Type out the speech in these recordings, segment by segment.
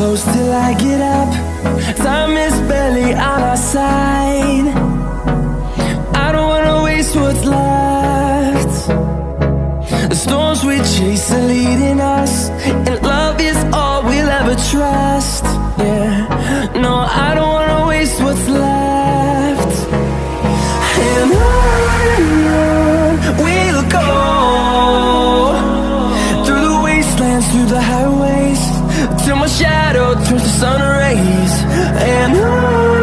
close till I get up. Time is barely on our side. I don't wanna waste what's left. The storms we chase are leading us, and love is all we'll ever trust. Yeah, no, I don't wanna waste what's left. And on we'll go, through the wastelands, through the highways, till my shadow turns to sun rays. And on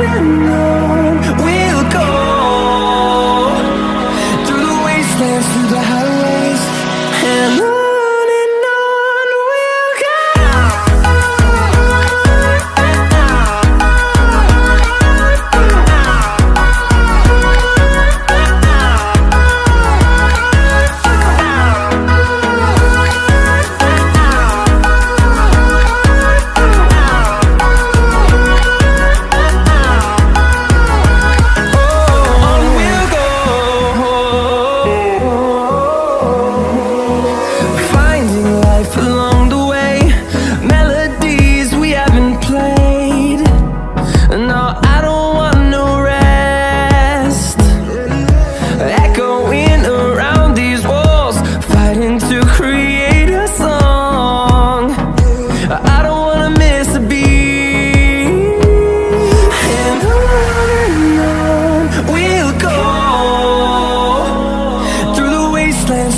we'll go, through the wastelands, through the highways, and on we'll go.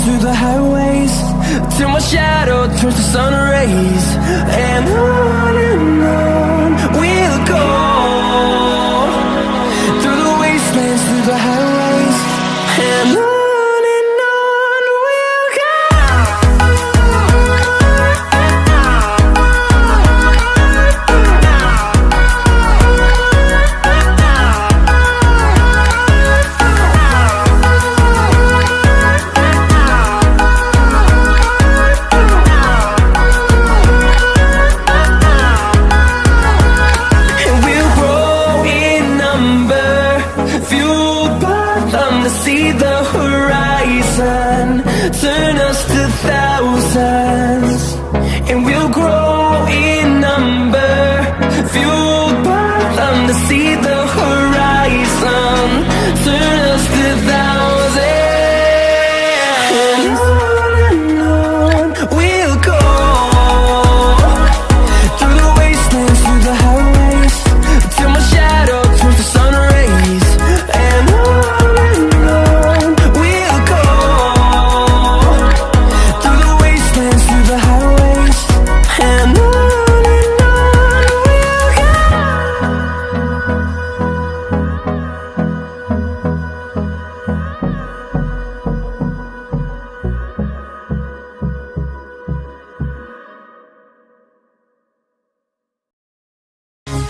Through the highways, till my shadow turns to sun rays. And on we'll go, through the wastelands, through the highways, and on we'll go. See the horizon turn us to thousands, and we'll grow.